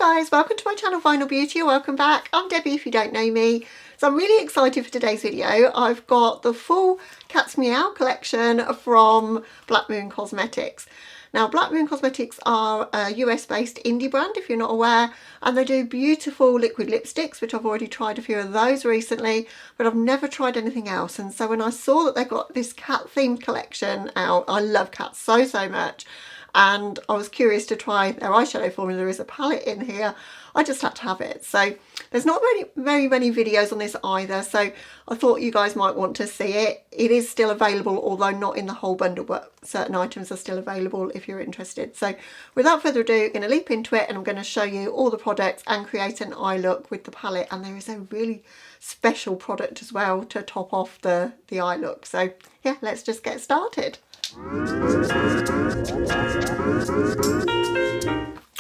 guys, welcome to my channel Final Beauty, or welcome back. I'm Debbie if you don't know me. So I'm really excited for today's video. I've got the full Cat's Meow collection from Black Moon Cosmetics. Now Black Moon Cosmetics are a US based indie brand if you're not aware, and they do beautiful liquid lipsticks, which I've already tried a few of those recently, but I've never tried anything else. And so when I saw that they got this cat themed collection out, I love cats so much, and I was curious to try their eyeshadow formula. There is a palette in here. I just had to have it. So there's not very many videos on this either, so I thought you guys might want to see it. It is still available, although not in the whole bundle, but certain items are still available if you're interested. So without further ado, I'm going to leap into it and I'm going to show you all the products and create an eye look with the palette. And there is a really special product as well to top off the eye look. So yeah, let's just get started.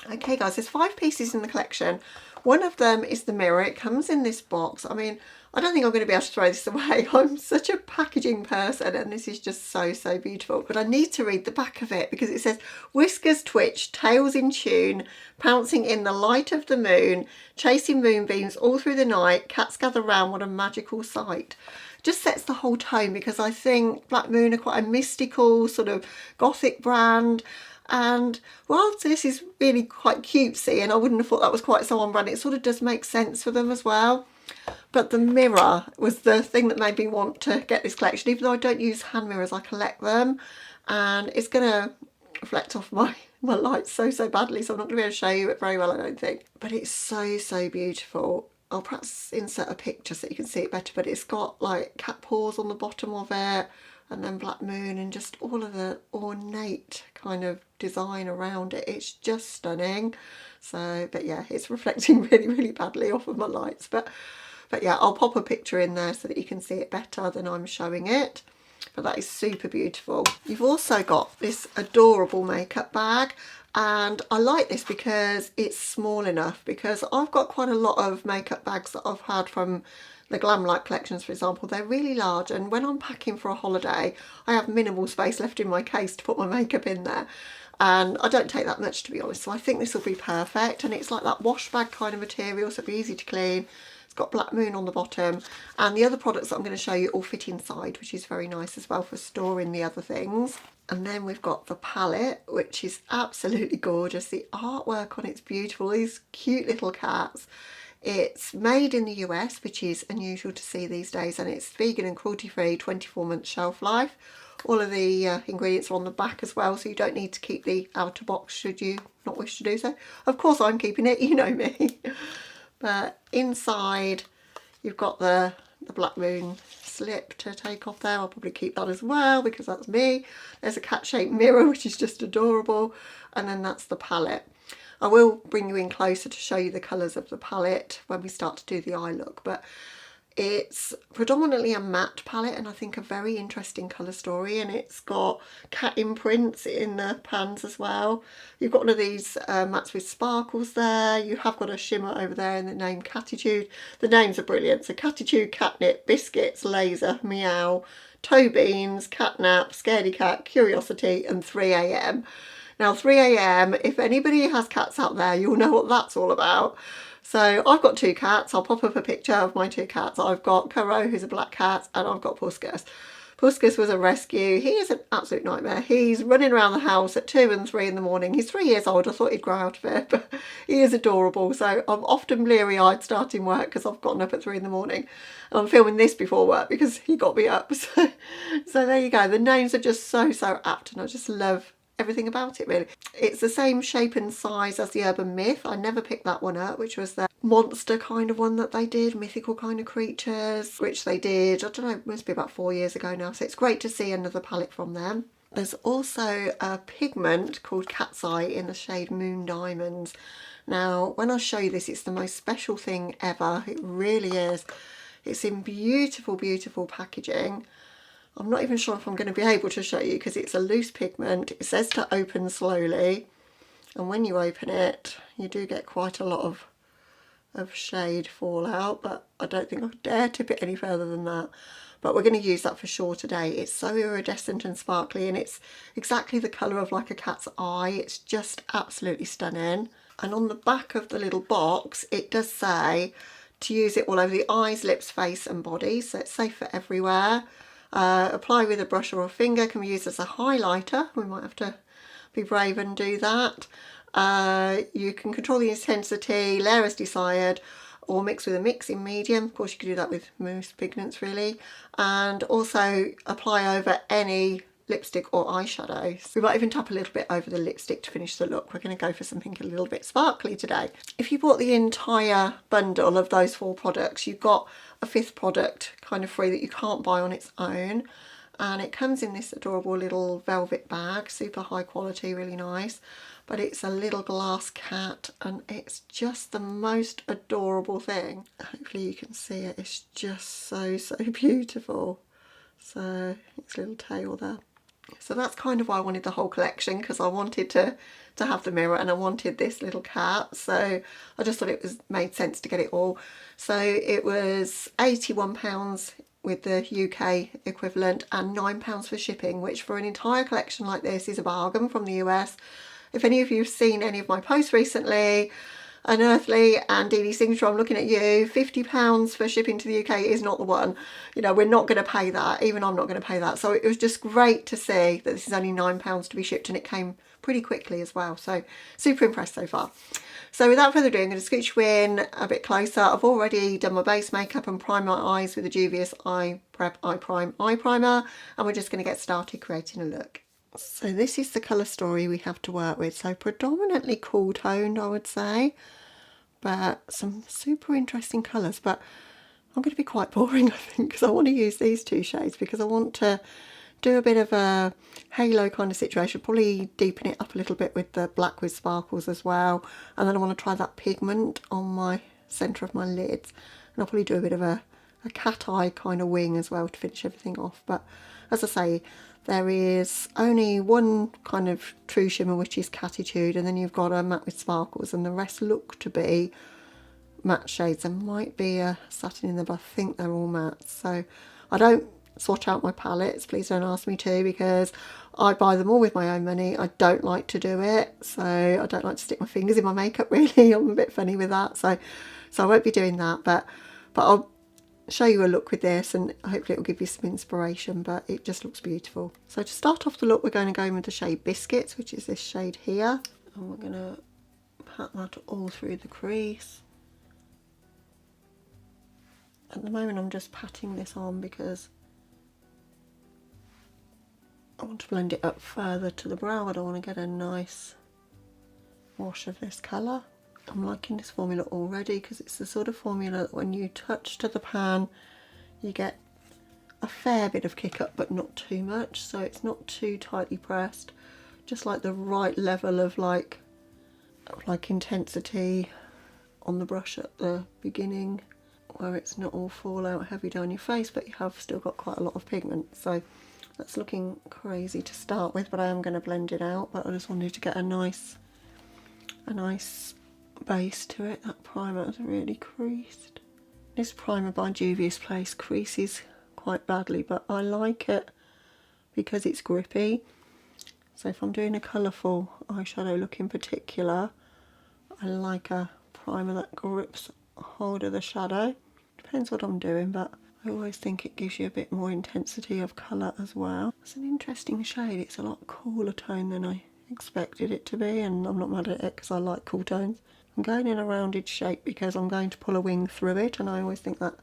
Okay guys, there's 5 pieces in the collection. One of them is the mirror. It comes in this box. I mean, I don't think I'm going to be able to throw this away. I'm such a packaging person and this is just so beautiful. But I need to read the back of it because it says, whiskers twitch, tails in tune, pouncing in the light of the moon, chasing moonbeams all through the night, cats gather round, what a magical sight. Just sets the whole tone, because I think Black Moon are quite a mystical sort of gothic brand, and whilst this is really quite cutesy and I wouldn't have thought that was quite so on brand, it sort of does make sense for them as well. But the mirror was the thing that made me want to get this collection. Even though I don't use hand mirrors, I collect them, and it's going to reflect off my lights so badly, so I'm not going to be able to show you it very well, I don't think. But it's so beautiful. I'll perhaps insert a picture so you can see it better, but it's got like cat paws on the bottom of it, and then Black Moon, and just all of the ornate kind of design around it. It's just stunning. So, but yeah, it's reflecting really badly off of my lights, but yeah, I'll pop a picture in there so that you can see it better than I'm showing it. But that is super beautiful. You've also got this adorable makeup bag, and I like this because it's small enough, because I've got quite a lot of makeup bags that I've had from the Glamlight collections, for example. They're really large, and when I'm packing for a holiday, I have minimal space left in my case to put my makeup in there, and I don't take that much, to be honest. So I think this will be perfect, and it's like that wash bag kind of material, so it'll be easy to clean. Got Black Moon on the bottom, and the other products that I'm going to show you all fit inside, which is very nice as well for storing the other things. And then we've got the palette, which is absolutely gorgeous. The artwork on it's beautiful. These cute little cats. It's made in the US, which is unusual to see these days, and it's vegan and cruelty free, 24-month shelf life. All of the ingredients are on the back as well, so you don't need to keep the outer box should you not wish to do so. Of course I'm keeping it, you know me. But inside you've got the Black Moon slip to take off there. I'll probably keep that as well because that's me. There's a cat-shaped mirror, which is just adorable, and then that's the palette. I will bring you in closer to show you the colours of the palette when we start to do the eye look, but it's predominantly a matte palette, and I think a very interesting colour story, and it's got cat imprints in the pans as well. You've got one of these mattes with sparkles there. You have got a shimmer over there in the name Catitude. The names are brilliant. So Catitude, Catnip, Biscuits, Laser, Meow, Toe Beans, Catnap, Scaredy Cat, Curiosity, and 3 AM. Now 3 AM, if anybody has cats out there, you'll know what that's all about. So I've got 2 cats. I'll pop up a picture of my 2 cats. I've got Caro, who's a black cat, and I've got Puskas. Puskas was a rescue. He is an absolute nightmare. He's running around the house at 2 and 3 in the morning. He's 3 years old. I thought he'd grow out of it, but he is adorable. So I'm often bleary-eyed starting work because I've gotten up at 3 in the morning. And I'm filming this before work because he got me up. So there you go. The names are just so apt, and I just love everything about it, really. It's the same shape and size as the Urban Myth. I never picked that one up, which was the monster kind of one that they did, mythical kind of creatures, which they did, I don't know, it must be about 4 years ago now. So it's great to see another palette from them. There's also a pigment called Cat's Eye in the shade Moon Diamonds. Now, when I show you this, it's the most special thing ever. It really is. It's in beautiful packaging. I'm not even sure if I'm going to be able to show you because it's a loose pigment. It says to open slowly, and when you open it you do get quite a lot of shade fallout, but I don't think I dare tip it any further than that. But we're going to use that for sure today. It's so iridescent and sparkly, and it's exactly the colour of like a cat's eye. It's just absolutely stunning. And on the back of the little box, it does say to use it all over the eyes, lips, face and body, so it's safe for everywhere. Apply with a brush or a finger, can be used as a highlighter. We might have to be brave and do that. You can control the intensity, layer as desired, or mix with a mixing medium. Of course you can do that with most pigments really. And also apply over any lipstick or eyeshadows. We might even tap a little bit over the lipstick to finish the look. We're going to go for something a little bit sparkly today. If you bought the entire bundle of those 4 products, you've got a 5th product kind of free that you can't buy on its own. And it comes in this adorable little velvet bag, super high quality, really nice. But it's a little glass cat and it's just the most adorable thing. Hopefully you can see it. It's just so beautiful. So its little tail there. So that's kind of why I wanted the whole collection, because I wanted to have the mirror and I wanted this little cat. So I just thought it made sense to get it all. So it was £81 with the UK equivalent and £9 for shipping, which for an entire collection like this is a bargain from the US. If any of you have seen any of my posts recently, Unearthly and DD Signature, I'm looking at you. £50 for shipping to the UK is not the one. You know, we're not going to pay that. Even I'm not going to pay that. So it was just great to see that this is only £9 to be shipped, and it came pretty quickly as well. So super impressed so far. So without further ado, I'm going to scooch you in a bit closer. I've already done my base makeup and primed my eyes with the Juvia's iPrep iPrime eye primer, and we're just going to get started creating a look. So this is the colour story we have to work with. So predominantly cool toned, I would say, but some super interesting colours. But I'm going to be quite boring, I think, because I want to use these 2 shades because I want to do a bit of a halo kind of situation. Probably deepen it up a little bit with the black with sparkles as well. And then I want to try that pigment on my centre of my lids. And I'll probably do a bit of a cat eye kind of wing as well to finish everything off. But as I say, there is only one kind of true shimmer, which is Catitude, and then you've got a matte with sparkles, and the rest look to be matte shades. There might be a satin in there, but I think they're all matte. So I don't swatch out my palettes, please don't ask me to, because I buy them all with my own money. I don't like to do it, so I don't like to stick my fingers in my makeup really. I'm a bit funny with that, so I won't be doing that, but I'll show you a look with this and hopefully it will give you some inspiration, but it just looks beautiful. So to start off the look, we're going to go in with the shade Biscuits, which is this shade here, and we're going to pat that all through the crease. At the moment I'm just patting this on because I want to blend it up further to the brow. I don't want to get a nice wash of this colour. I'm liking this formula already because it's the sort of formula that when you touch to the pan you get a fair bit of kick up, but not too much, so it's not too tightly pressed, just like the right level of like intensity on the brush at the beginning, where it's not all fallout heavy down your face but you have still got quite a lot of pigment. So that's looking crazy to start with, but I am going to blend it out. But I just wanted to get a nice base to it. That primer is really creased. This primer by Juvia's Place creases quite badly, but I like it because it's grippy. So if I'm doing a colourful eyeshadow look in particular, I like a primer that grips hold of the shadow. Depends what I'm doing, but I always think it gives you a bit more intensity of colour as well. It's an interesting shade. It's a lot cooler tone than I expected it to be, and I'm not mad at it because I like cool tones. I'm going in a rounded shape because I'm going to pull a wing through it, and I always think that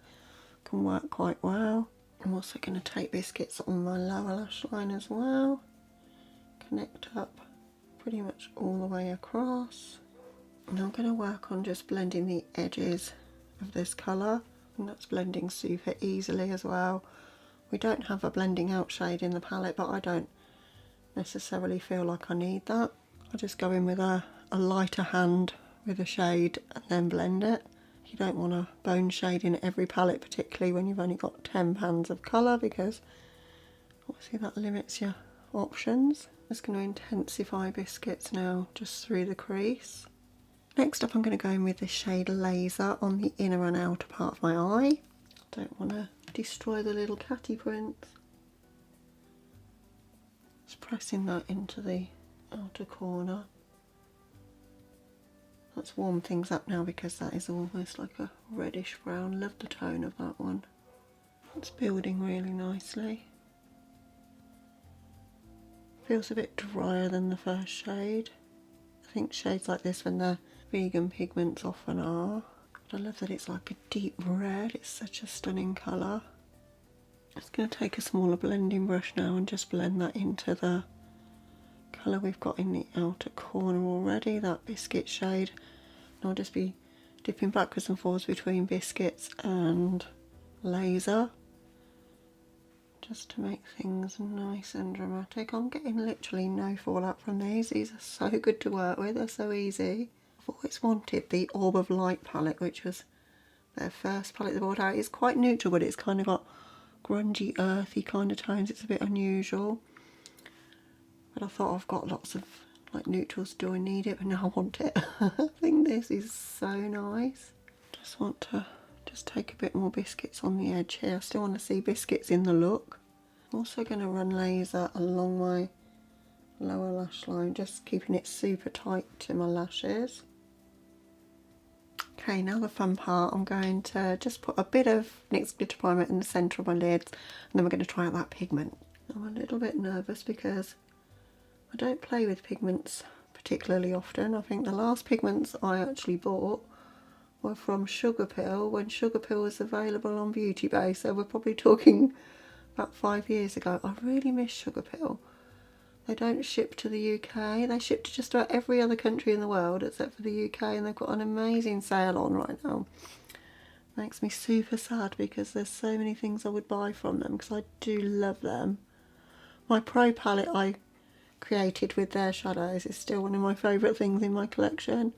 can work quite well. I'm also going to take Biscuits on my lower lash line as well. Connect up pretty much all the way across. And I'm going to work on just blending the edges of this colour, and that's blending super easily as well. We don't have a blending out shade in the palette, but I don't necessarily feel like I need that. I just go in with a lighter hand with a shade and then blend it. You don't want a bone shade in every palette, particularly when you've only got 10 pans of colour, because obviously that limits your options. Just going to intensify Biscuits now just through the crease. Next up I'm going to go in with the shade Laser on the inner and outer part of my eye. Don't want to destroy the little catty prints. Just pressing that into the outer corner. Let's warm things up now because that is almost like a reddish brown. Love the tone of that one. It's building really nicely. Feels a bit drier than the first shade. I think shades like this, when they're vegan pigments, often are. But I love that it's like a deep red. It's such a stunning colour. I'm just going to take a smaller blending brush now and just blend that into the colour we've got in the outer corner already, that biscuit shade. And I'll just be dipping backwards and forwards between biscuits and laser, just to make things nice and dramatic. I'm getting literally no fallout from these. These are so good to work with, they're so easy. I've always wanted the Orb of Light palette, which was their first palette they brought out. It's quite neutral, but it's kind of got grungy, earthy kind of tones. It's a bit unusual. But I thought, I've got lots of like neutrals, do I need it? But now I want it. I think this is so nice. Just want to take a bit more biscuits on the edge here. I still want to see biscuits in the look. I'm also going to run laser along my lower lash line, just keeping it super tight to my lashes. Okay, now the fun part. I'm going to just put a bit of NYX Glitter Primer in the centre of my lids, and then we're going to try out that pigment. I'm a little bit nervous because I don't play with pigments particularly often. I think the last pigments I actually bought were from Sugarpill, when Sugarpill was available on Beauty Bay, so we're probably talking about 5 years ago. I really miss Sugarpill. They don't ship to the UK. They ship to just about every other country in the world except for the UK, and they've got an amazing sale on right now. Makes me super sad because there's so many things I would buy from them because I do love them. My Pro palette I created with their shadows is still one of my favourite things in my collection.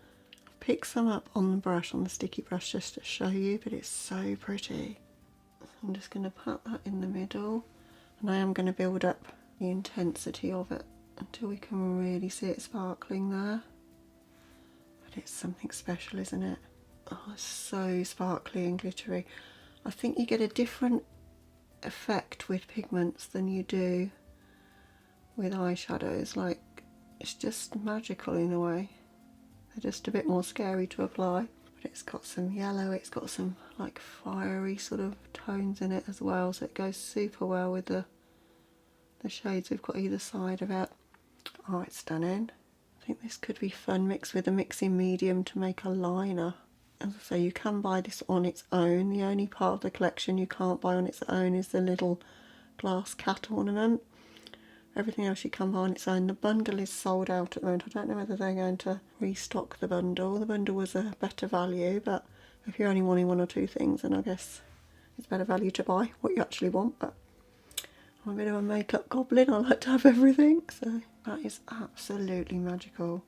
I've picked some up on the brush, on the sticky brush, just to show you, but it's so pretty. I'm just going to pat that in the middle, and I am going to build up the intensity of it until we can really see it sparkling there. But it's something special, isn't it? Oh, it's so sparkly and glittery. I think you get a different effect with pigments than you do with eyeshadows. Like, it's just magical in a way. They're just a bit more scary to apply. But it's got some yellow, it's got some like fiery sort of tones in it as well, so it goes super well with the shades we've got either side of it. Oh, it's stunning. I think this could be fun mixed with a mixing medium to make a liner. As I say, you can buy this on its own. The only part of the collection you can't buy on its own is the little glass cat ornament. Everything else you can buy on its own. The bundle is sold out at the moment. I don't know whether they're going to restock the bundle. The bundle was a better value, but if you're only wanting one or two things, then I guess it's better value to buy what you actually want. But I'm a bit of a makeup goblin. I like to have everything, so that is absolutely magical.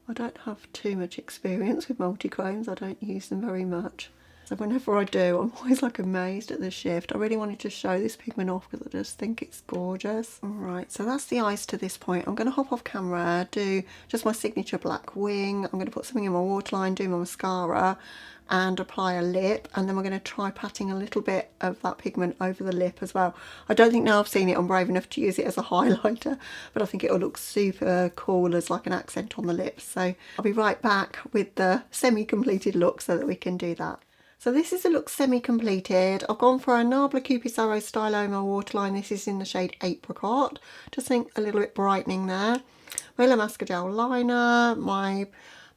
I don't have too much experience with multichromes. I don't use them very much. So whenever I do, I'm always like amazed at the shift. I really wanted to show this pigment off because I just think it's gorgeous. Alright, so that's the eyes to this point. I'm going to hop off camera, do just my signature black wing. I'm going to put something in my waterline, do my mascara and apply a lip, and then we're going to try patting a little bit of that pigment over the lip as well. I don't think now I've seen it I'm brave enough to use it as a highlighter, but I think it'll look super cool as like an accent on the lips. So I'll be right back with the semi-completed look so that we can do that. So this is the look semi-completed. I've gone for a Nabla Cupid Styloma waterline. This is in the shade Apricot. Just think a little bit brightening there. My Yellow Mascara Gel liner, my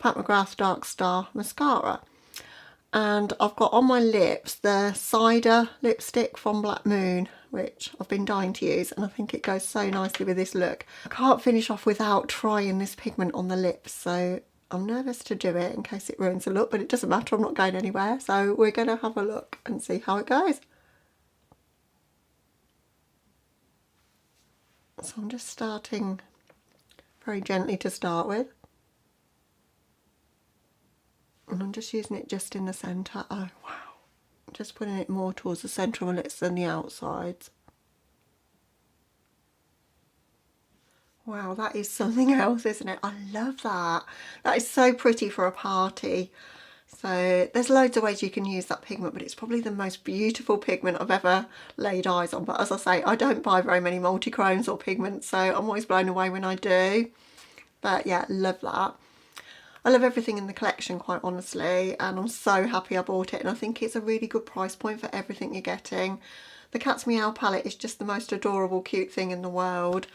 McGrath Dark Star mascara. And I've got on my lips the Cider lipstick from Black Moon, which I've been dying to use, and I think it goes so nicely with this look. I can't finish off without trying this pigment on the lips, so I'm nervous to do it in case it ruins the look, but it doesn't matter, I'm not going anywhere. So we're going to have a look and see how it goes. So I'm just starting very gently to start with. And I'm just using it just in the centre. Oh wow. Just putting it more towards the centre of my lips than the outsides. Wow, that is something else, isn't it? I love that. That is so pretty for a party. So there's loads of ways you can use that pigment, but it's probably the most beautiful pigment I've ever laid eyes on. But as I say, I don't buy very many multichromes or pigments, so I'm always blown away when I do. But yeah, love that. I love everything in the collection, quite honestly, and I'm so happy I bought it, and I think it's a really good price point for everything you're getting. The Cat's Meow palette is just the most adorable, cute thing in the world,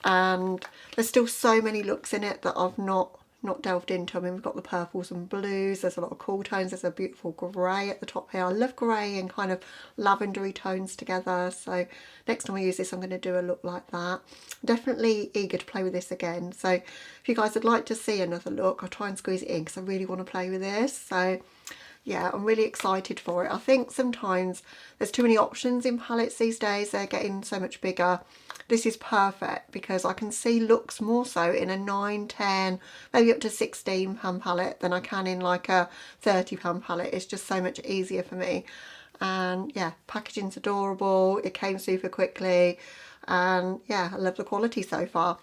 and there's still so many looks in it that I've not delved into. I mean, we've got the purples and blues, there's a lot of cool tones, there's a beautiful grey at the top here. I love grey and kind of lavendery tones together, so next time I use this I'm going to do a look like that. Definitely eager to play with this again, so if you guys would like to see another look, I'll try and squeeze it in because I really want to play with this. So yeah, I'm really excited for it. I think sometimes there's too many options in palettes these days, they're getting so much bigger. This is perfect because I can see looks more so in a 9, 10, maybe up to £16 palette than I can in like a £30 palette. It's just so much easier for me. And yeah, packaging's adorable, it came super quickly, and yeah, I love the quality so far.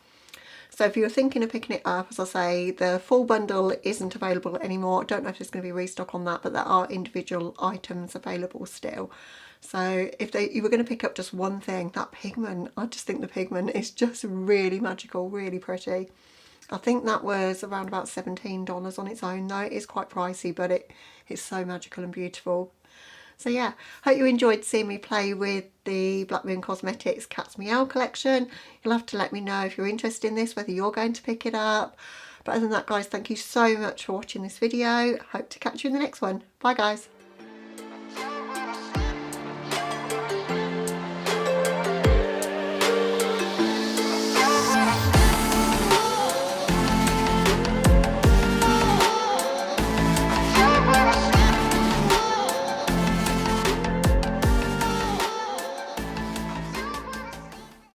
So if you're thinking of picking it up, as I say, the full bundle isn't available anymore. I don't know if there's going to be restock on that, but there are individual items available still. So if you were going to pick up just one thing, that pigment, I just think the pigment is just really magical, really pretty. I think that was around about $17 on its own though. It is quite pricey, but it's so magical and beautiful. So yeah, hope you enjoyed seeing me play with the Black Moon Cosmetics Cat's Meow collection. You'll have to let me know if you're interested in this, whether you're going to pick it up. But other than that, guys, thank you so much for watching this video. Hope to catch you in the next one. Bye, guys.